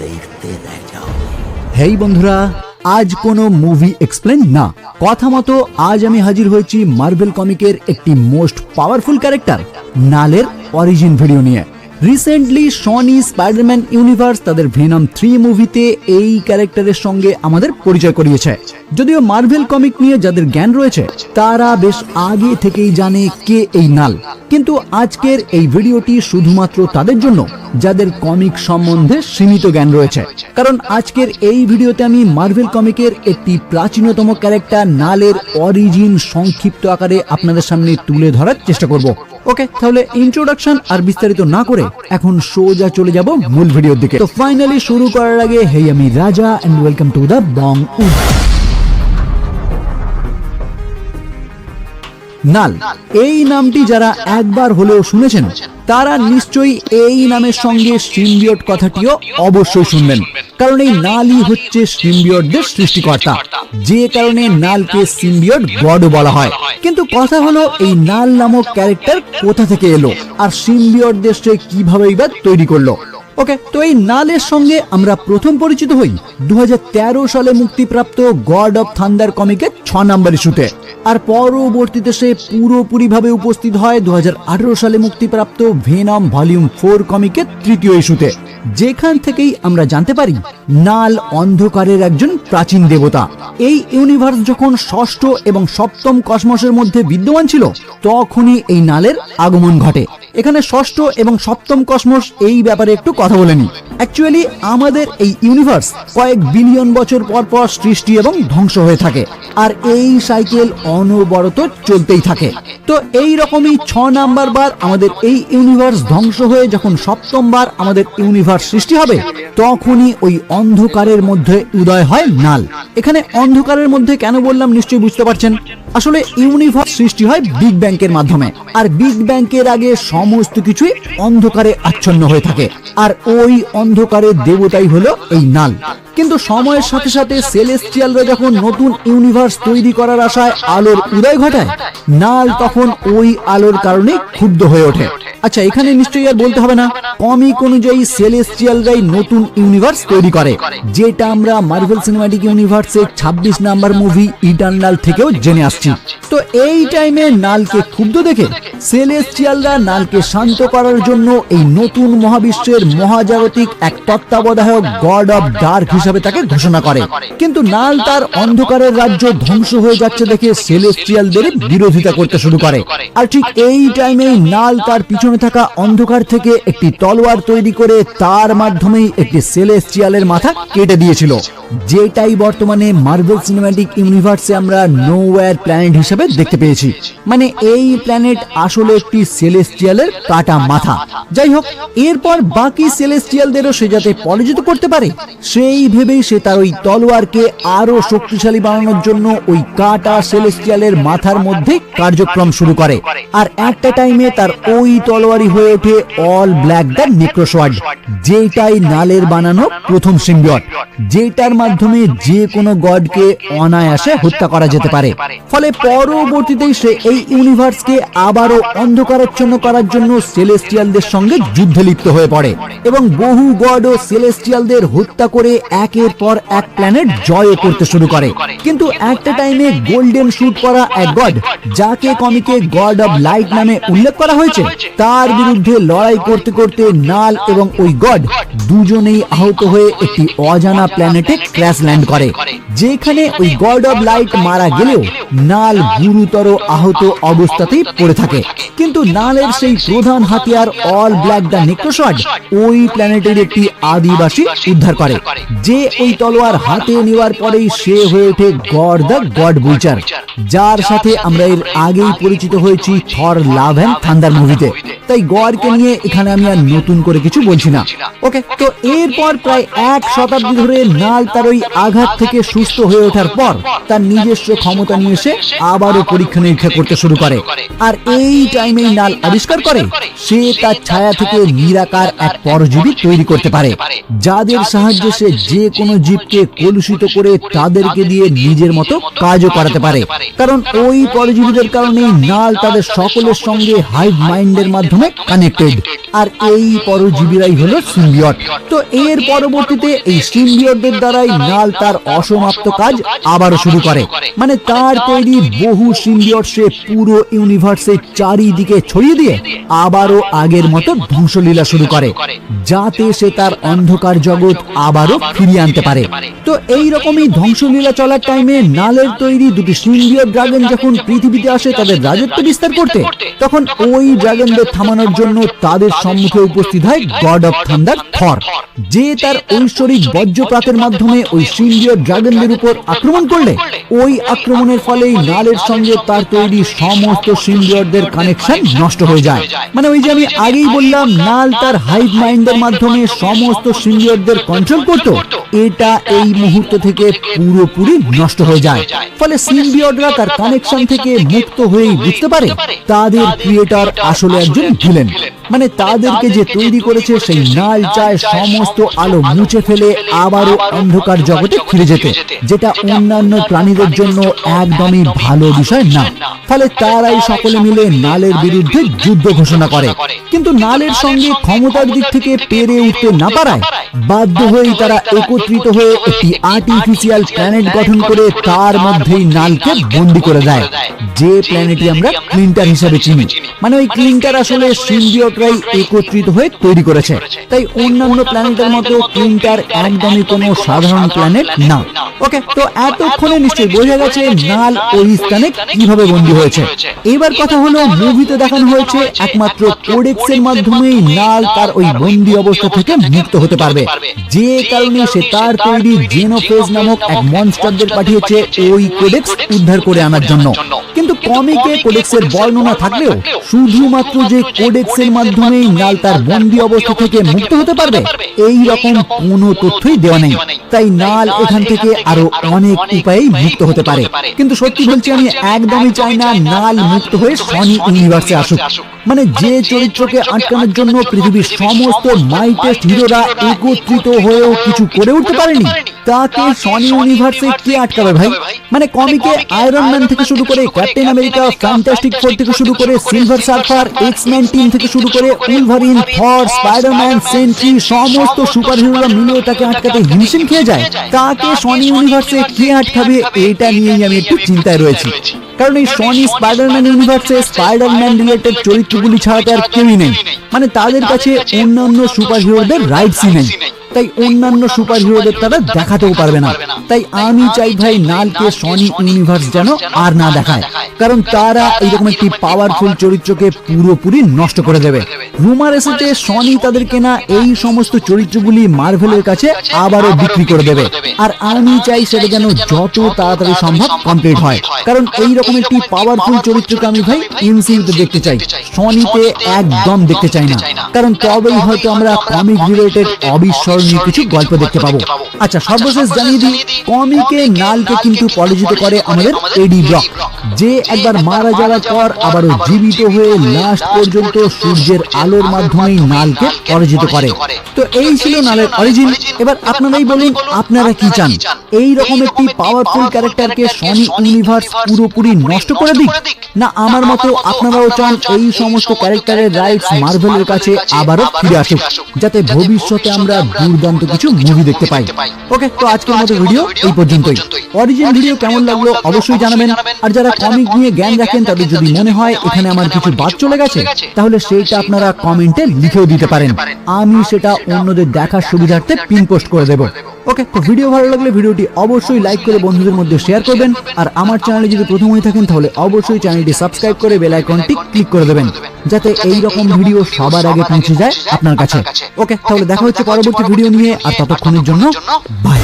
देखते रह जाओ। হেই বন্ধুরা, আজ কোনো মুভি এক্সপ্লেন না, কথা মতো আজ আমি হাজির হয়েছি মার্ভেল কমিকের একটি মোস্ট পাওয়ারফুল ক্যারেক্টার নালের অরিজিন ভিডিও নিয়ে। রিসেন্টলি সনি স্পাইডারম্যান ইউনিভার্স তাদের ভেনম 3 মুভিতে এই ক্যারেক্টারের সঙ্গে আমাদের পরিচয় করিয়েছে। যদিও মার্ভেল কমিক নিয়ে যাদের জ্ঞান রয়েছে তারা বেশ আগে থেকেই জানে কে এই নাল, কিন্তু আজকের এই ভিডিওটি শুধুমাত্র তাদের জন্য যাদের কমিক সম্বন্ধে সীমিত জ্ঞান রয়েছে। কারণ আজকের এই ভিডিওতে আমি মার্ভেল কমিকের একটি প্রাচীনতম ক্যারেক্টার নালের অরিজিন সংক্ষিপ্ত আকারে আপনাদের সামনে তুলে ধরার চেষ্টা করব। ওকে, তাহলে ইন্ট্রোডাকশন আর বিস্তারিত না করে এখন সোজা চলে যাব মূল ভিডিওর দিকে। তো ফাইনালি শুরু করার আগে হেই, আমি Raja and welcome to the Bong Wood. Null এই নামটি যারা একবার হলেও শুনেছেন তারা নিশ্চয়ই এই নামের সঙ্গে সিম্বিয়ট কথাটিও অবশ্যই শুনবেন, কারণ এই নালই হচ্ছে সিম্বিয়টদের সৃষ্টিকর্তা, যে কারণে নালকে সিম্বিয়ট গডও বলা হয়। কিন্তু কথা হলো এই নাল নামক ক্যারেক্টার কোথা থেকে এলো আর সিম্বিয়টদের সে কিভাবে এবার তৈরি করলো। ওকে, তো এই নালের সঙ্গে আমরা প্রথম পরিচিত হই 2013 সালে মুক্তিপ্রাপ্ত গড অফ থান্ডার কমিকের 6 নম্বর ইস্যুতে, আর পরবর্তীতে সে পুরোপুরিভাবে উপস্থিত হয় 2018 সালে মুক্তিপ্রাপ্ত ভেনম ভলিউম 4 কমিকের 3য় ইস্যুতে, যেখান থেকেই আমরা জানতে পারি নাল অন্ধকারের একজন প্রাচীন দেবতা। এই ইউনিভার্স যখন ষষ্ঠ এবং সপ্তম কসমসের মধ্যে বিদ্যমান ছিল তখনই এই নালের আগমন ঘটে। এখানে ষষ্ঠ এবং সপ্তম কসমস এই ব্যাপারে একটু কথা বলে নি। অ্যাকচুয়ালি আমাদের এই ইউনিভার্স কয়েক বিলিয়ন বছর পর পর সৃষ্টি এবং ধ্বংস হয়ে থাকে, আর এই সাইকেল অনবরত চলতেই থাকে। তো এই রকমই 6 নাম্বার বার আমাদের এই ইউনিভার্স ধ্বংস হয়ে যখন সপ্তমবার আমাদের ইউনিভার্স সৃষ্টি হবে তখনই ওই অন্ধকারের মধ্যে উদয় হয় নাল। এখানে অন্ধকারের মধ্যে কেন বললাম নিশ্চয়ই বুঝতে পারছেন। আসলে ইউনিভার্স সৃষ্টি হয় বিগ ব্যাংকের মাধ্যমে, আর বিগ ব্যাংকের আগে সমস্ত কিছুই অন্ধকারে আচ্ছন্ন হয়ে থাকে, আর ওই অন্ধকারের দেবতাই হলো এই নাল। কিন্তু সময়ের সাথে সাথে সেলেস্টিয়ালরা যখন নতুন ইউনিভার্স তৈরি করার আশায় আলোর উদয় ঘটায়, নাল তখন ওই আলোর কারণে ক্ষুব্ধ হয়ে ওঠে। আচ্ছা, এখানে নিশ্চয়ই আর বলতে হবে না, কমিক অনুযায়ী সেলেস্টিয়ালরাই নতুন ইউনিভার্স তৈরি করে, যেটা আমরা মার্ভেল সিনেম্যাটিক ইউনিভার্সের 26 নাম্বার মুভি ইটারনাল থেকেও জেনে আসছি। তো এই টাইমে নালকে ক্ষুব্ধ দেখে সেলেস্টিয়ালরা নালকে শান্ত করার জন্য এই নতুন মহাবিশ্বের মহাজাগতিক এক তত্ত্বাবধায়ক গড অফ ডার্ক হিসাবে তাকে ঘোষণা করে। কিন্তু নাল তার অন্ধকারের রাজ্য ধ্বংস হয়ে যাচ্ছে দেখে সেলেস্টিয়ালদের বিরোধিতা করতে শুরু করে, আর ঠিক এই টাইমেই নাল তার পিছনে থাকা অন্ধকার থেকে একটি তলোয়ার তৈরি করে তার মাধ্যমেই একটি সেলেস্টিয়ালের মাথা কেটে দিয়েছিল, যেটাই বর্তমানে মার্ভেল সিনেম্যাটিক ইউনিভার্সে আমরা নোওয়্যার প্ল্যানেট হিসেবে দেখতে পেয়েছি। মানে এই প্ল্যানেট আসলে একটি সেলেস্টিয়ালের কাটা মাথা। যাই হোক, এরপর বাকি সেলেস্টিয়ালদেরও সে যাতে পরাজিত করতে পারে সেই ভেবেই সে তার ওই তলোয়ারকে আরো শক্তিশালী বানানোর জন্য ওই কাটা সেলেস্টিয়ালের মাথার মধ্যে কার্যক্রম শুরু করে, আর একটা টাইমে তার ওই তলোয়ারই হয়ে ওঠে অল ব্ল্যাক দ্য নেক্রোসোয়ার্ড, যেটাই নালের বানানো প্রথম সিম্বিয়ট, যেটার মাধ্যমে যে কোনো গডকে অনায়াসে হত্যা করা যেতে পারে। ফলে পরবর্তীতেই সে এই ইউনিভার্সকে আবারও অন্ধকারাচ্ছন্ন করার জন্য সেলেস্টিয়ালদের সঙ্গে যুদ্ধে লিপ্ত হয়ে পড়ে এবং বহু গড ও সেলেস্টিয়ালদের হত্যা করে একের পর এক প্ল্যানেট জয় করতে শুরু করে। কিন্তু একটা টাইমে গোল্ডেন স্যুট পরা এক গড, যাকে কমিকে গড অফ লাইট নামে উল্লেখ করা হয়েছে, তার বিরুদ্ধে লড়াই করতে করতে নাল এবং ওই গড দুজনেই আহত হয়ে একটি অজানা প্ল্যানেটে ক্র্যাশ ল্যান্ড করে, যেখানে ওই গড অফ লাইট মারা গেলেও নাল গুরুতর আহত অবস্থাতেই পড়ে থাকে। কিন্তু নালের সেই প্রধান হাতিয়ার অল ব্ল্যাক দ্য নেক্রোসোয়ার্ড ওই প্ল্যানেটের একটি আদিবাসী উদ্ধার করে, যে ওই তলোয়ার হাতে নেওয়ার পরেই সে হয়ে ওঠে গড দ্য গড বুচার, যার সাথে আমরা এর আগেই পরিচিত হয়েছি থর লাভ এন্ড থান্ডার মুভিতে। তাই গডকে নিয়ে এখানে আমি আর নতুন করে কিছু বলছি না। ওকে, তো এরপর প্রায় 1 শতাব্দী ধরে নাল তার ওই আঘাত থেকে সুস্থ হয়ে ওঠার পর তার নিজস্ব ক্ষমতা নিয়ে এসে আবারও পরীক্ষা নিরীক্ষা করতে শুরু করে। আর এই টাইমেই নাল আবিষ্কার করে সে তার ছায়া থেকে নিরাকার এক পরজীবী তৈরি করতে পারে, যাদের সাহায্যে সে যে কোনো জীবকে কলুষিত করে তাদেরকে দিয়ে নিজের মতো কাজও করাতে পারে। কারণ ওই পরজীবীদের কারণেই নাল তাদের সকলের সঙ্গে হাইভ মাইন্ডের মাধ্যমে কানেক্টেড। আর এই পরজীবীরাই হলো সিম্বিয়ট। তো এর পরবর্তীতে এই সিম্বিয়টদের দ্বারাই নাল তার অসমাপ্ত কাজ আবারও শুরু করে। মানে তার তৈরি বহু সিম্বিয়ট সে পুরো ইউনিভার্সে চারিদিকে ছড়িয়ে দিয়ে আবারও আগের মতো ধ্বংসলীলা শুরু করে, যাতে সে তার অন্ধকার জগৎ আবারও ফিরিয়ে আনতে পারে। তো এই রকমই ধ্বংসলীলা চলার টাইমে নালের তৈরি দুটি সিম্বিয়ট ড্রাগন যখন পৃথিবীতে আসে তাদের রাজত্ব বিস্তার করতে, তখন ওই ড্রাগনদের থামানোর জন্য তাদের সম্মুখে উপস্থিত হয় গড অফ থান্ডার থর, যে তার ঐশ্বরিক বজ্রপাতের মাধ্যমে ওই সিম্বিয়ট ড্রাগনদের উপর আক্রমণ করলে ওই আক্রমণের ফলেই নালের সঙ্গে তার তৈরি সমস্ত সিম্বিয়টদের কানেকশন নষ্ট হয়ে যায়। মানে ওই যে আমি আগেই বললাম নাল তার হাইভ মাইন্ডের মাধ্যমে সমস্ত সিম্বিয়টদের কন্ট্রোল করত, এটা এই মুহূর্ত থেকে পুরোপুরি নষ্ট হয়ে যায়। ফলে সিম্বিয়টরা তার কানেকশন থেকে মুক্ত হয়েই বুঝতে পারে তাদের ক্রিয়েটর আসলে একজন ভিলেন। মানে তাদেরকে যে তৈরি করেছে সেই নাল চায় সমস্ত আলো মুছে ফেলে আবারও অন্ধকার জগতে ফিরে যেতে, যেটা অন্যান্য প্রাণীদের জন্য একদমই ভালো বিষয় না। ফলে তারাই সকলে মিলে নালের বিরুদ্ধে যুদ্ধ ঘোষণা করে। কিন্তু নালের সঙ্গে ক্ষমতার দিক থেকে পেরে উঠতে না পারায় বাধ্য হয়েই তারা একত্রিত হয়ে একটি আর্টিফিশিয়াল প্ল্যানেট গঠন করে তার মধ্যেই নালকে বন্দী করে দেয়, যে প্ল্যানেটই আমরা ক্লিন্টার হিসেবে চিনি। মানে ওই ক্লিন্টার আসলে সিম্বিয়টরাই একত্রিত হয়ে তৈরি করেছে। তাই অন্যান্য প্ল্যানেটের মতো ক্লিন্টার একদমই কোনো সাধারণ প্ল্যানেট না। ওকে, তো এতক্ষণে নিশ্চয়ই বোঝা গেছে নাল ওই স্থানে কিভাবে বন্দী হয়েছে। এবার কথা হলো, মুভিতে দেখানো হয়েছে একমাত্র কোডেক্সের মাধ্যমেই নাল তার ওই বন্দী অবস্থা থেকে মুক্ত হতে পারবে, যে কারণে সে তার তৈরি জেনোফেজ নামক এক মনস্টারদের পাঠিয়েছে ওই কোডেক্স উদ্ধার করে আনার জন্য। কিন্তু কমিকে কোডেক্সের বর্ণনা থাকলেও শুধুমাত্র যে কোডেক্সের মাধ্যমেই নাল তার বন্দী অবস্থা থেকে মুক্ত হতে পারবে এই রকম কোনো তথ্যই দেওয়া নেই। তাই নাল এখান থেকে আরো অনেক উপায়েই মুক্ত হতে পারে। কিন্তু সত্যি বলছি, আমি একদমই চাই না নাল মুক্ত হয়ে সনি ইউনিভার্সে আসুক। মানে যে চরিত্রকে আটকানোর জন্য পৃথিবীর সমস্ত মাইটেস্ট হিরোরা একত্রিত হয়েও কিছু করে উঠতে পারেনি, তাকে সনি ইউনিভার্সে কে আটকাবে ভাই? মানে কমিকে আয়রন ম্যান থেকে শুরু করে ক্যাপ্টেন আমেরিকা, ফ্যান্টাস্টিক ফোর থেকে শুরু করে সিলভার সার্ফার, এক্স-ম্যান টিম থেকে শুরু করে উলভারিন, থর, স্পাইডারম্যান, সেন্ট্রি সমস্ত সুপার হিরোরা মিলেও তাকে আটকাতে হিমশিম খেয়ে যায়। তাকে সনি ইউনিভার্সে কে আটকাবে এটা নিয়েই আমি একটু চিন্তায় রয়েছি। কারণ এই সনি স্পাইডারম্যান ইউনিভার্সে স্পাইডারম্যান রিলেটেড চরিত্রগুলি ছাড়া তো আর কেউই নেই। মানে তাদের কাছে অন্যান্য সুপার হিরোদের রাইটসই নেই, তাই অন্যান্য সুপার হিরোদের তারা দেখাতেও পারবে না। তাই আমি চাই ভাই নালকে সনি ইউনিভার্স যেন আর না দেখায়, কারণ তারা এইরকম একটি পাওয়ারফুল চরিত্রকে পুরোপুরি নষ্ট করে দেবে। রুমার এসেছে সনি তাদের কেনা এই সমস্ত চরিত্রগুলি মার্ভেলের কাছে আবারও বিক্রি করে দেবে, আর আমি চাই সেটা যেন যত তাড়াতাড়ি সম্ভব কমপ্লিট হয়। কারণ এইরকম একটি পাওয়ারফুল চরিত্রকে আমি ভাই এমসিইউতে দেখতে চাই, সনিতে একদম দেখতে চাই না। কারণ তবেই হয়তো আমরা কমিক রিলেটেড অবিস্মরণীয় কিছু গল্প দেখতে পাবো। আচ্ছা, সর্বশেষ জানিয়ে দিই, কমিকে নালকে কিন্তু পরাজিত করে আমাদের এডি ব্রক, যে একবার মারা যাওয়ার পর আবারও জীবিত হয়ে লাস্ট পর্যন্ত সূর্যের আলোর মাধ্যমেই নালকে পরাজিত করে। তো এই ছিল নালের অরিজিন। এবার আপনারাই বলুন আপনারা কি চান? এই রকম একটি পাওয়ারফুল ক্যারেক্টারকে সনি ইউনিভার্স পুরোপুরি নষ্ট করে দিক, না আমার মতো আপনারাও চান এই সমস্ত ক্যারেক্টারের রাইটস মার্ভেলের কাছে আবারও ফিরে আসুক, যাতে ভবিষ্যতে আমরা দুর্দান্ত কিছু মুভি দেখতে পাই? ওকে, তো আজকের মতো ভিডিও এই পর্যন্তই। অরিজিন ভিডিও কেমন লাগলো অবশ্যই জানাবেন। আর যারা কমিক নিয়ে জ্ঞান রাখেন তাদের যদি মনে হয় এখানে আমার কিছু বাদ চলে গেছে, তাহলে সেইটা আপনারা কমেন্টে লিখেও দিতে পারেন, আমি সেটা অন্যদের দেখার সুবিধার্থে পিন পোস্ট করে দেব। ওকে, তো ভিডিও ভালো লাগলে ভিডিওটি অবশ্যই লাইক করে বন্ধুদের মধ্যে শেয়ার করবেন। আর আমার চ্যানেলে যদি প্রথম হয়ে থাকেন তাহলে অবশ্যই চ্যানেলটি সাবস্ক্রাইব করে বেল আইকনটি ক্লিক করে দেবেন, যাতে এই রকম ভিডিও সবার আগে পৌঁছে যায় আপনার কাছে। ওকে, তাহলে দেখা হচ্ছে পরবর্তী ভিডিও নিয়ে, আর ততক্ষণের জন্য বাই।